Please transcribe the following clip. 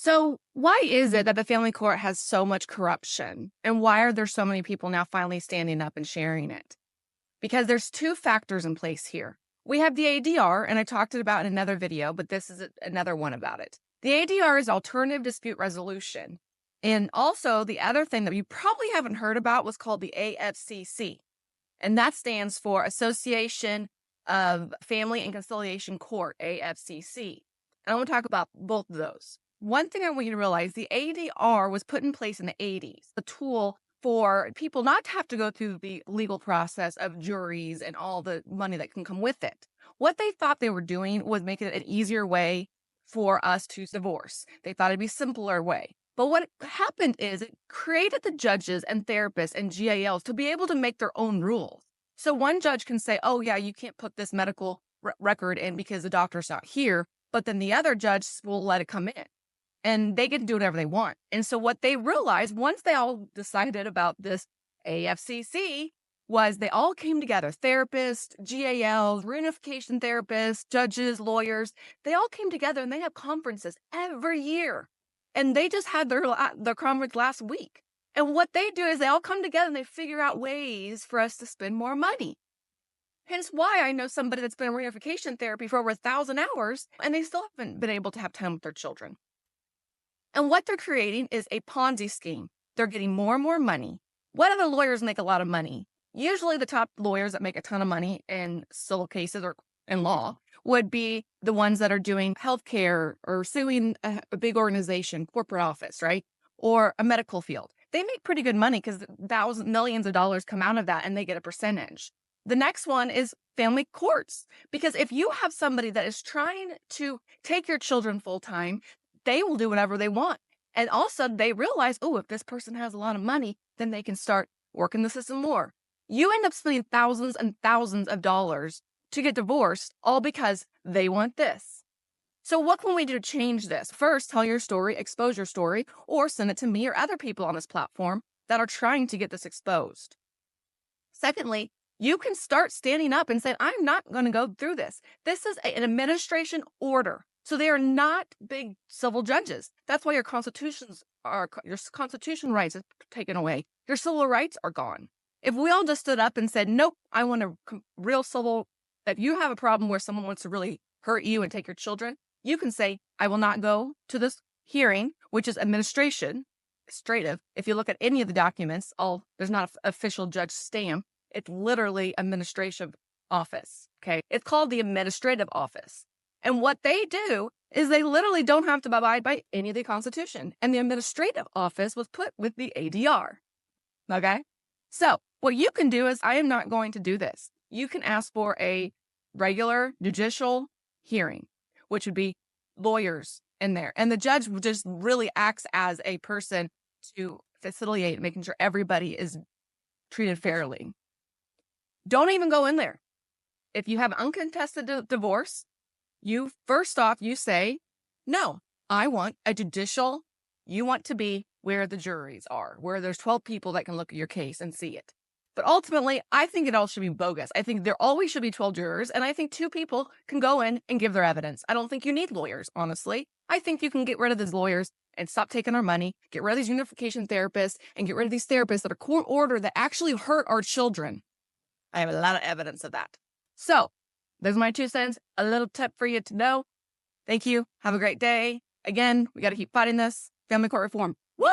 So, why is it that the family court has so much corruption? And why are there so many people now finally standing up and sharing it? Because there's two factors in place here. We have the ADR, and I talked about in another video, but this is another one about it. The ADR is alternative dispute resolution. And also, the other thing that you probably haven't heard about was called the AFCC, and that stands for Association of Family and Conciliation Court, AFCC. And I want to talk about both of those. One thing I want you to realize, the ADR was put in place in the 80s, a tool for people not to have to go through the legal process of juries and all the money that can come with it. What they thought they were doing was making it an easier way for us to divorce. They thought it'd be a simpler way. But what happened is it created the judges and therapists and GALs to be able to make their own rules. So one judge can say, oh, yeah, you can't put this medical record in because the doctor's not here. But then the other judge will let it come in and they get to do whatever they want. And so what they realized once they all decided about this AFCC was they all came together, therapists, GALs, reunification therapists, judges, lawyers. They all came together and they have conferences every year. And they just had their conference last week. And what they do is they all come together and they figure out ways for us to spend more money. Hence why I know somebody that's been in reunification therapy for over 1,000 hours and they still haven't been able to have time with their children. And what they're creating is a Ponzi scheme. They're getting more and more money. What other lawyers make a lot of money? Usually the top lawyers that make a ton of money in civil cases or in law would be the ones that are doing healthcare or suing a big organization, corporate office, right? Or a medical field. They make pretty good money because thousands, millions of dollars come out of that and they get a percentage. The next one is family courts, because if you have somebody that is trying to take your children full time, they will do whatever they want. And also they realize, oh, if this person has a lot of money, then they can start working the system more. You end up spending thousands and thousands of dollars to get divorced, all because they want this. So what can we do to change this? First, tell your story, expose your story, or send it to me or other people on this platform that are trying to get this exposed. Secondly, you can start standing up and saying, I'm not going to go through this. This is an administration order. So they are not big civil judges. That's why your constitution rights is taken away. Your civil rights are gone. If we all just stood up and said, nope, I want a real civil, if you have a problem where someone wants to really hurt you and take your children, you can say, I will not go to this hearing, which is administrative. If you look at any of the documents, there's not an official judge stamp. It's literally administrative office. Okay. It's called the administrative office. And what they do is they literally don't have to abide by any of the Constitution. And the administrative office was put with the ADR. Okay. So what you can do is, I am not going to do this. You can ask for a regular judicial hearing, which would be lawyers in there. And the judge just really acts as a person to facilitate making sure everybody is treated fairly. Don't even go in there. If you have uncontested divorce, you say, no, I want a judicial, you want to be where the juries are, where there's 12 people that can look at your case and see it. But ultimately, I think it all should be bogus. I think there always should be 12 jurors, and I think 2 people can go in and give their evidence. I don't think you need lawyers, honestly. I think you can get rid of these lawyers and stop taking our money, get rid of these unification therapists, and get rid of these therapists that are court ordered that actually hurt our children. I have a lot of evidence of that. So, those are my 2 cents. A little tip for you to know. Thank you. Have a great day. Again, we got to keep fighting this. Family court reform. Woo!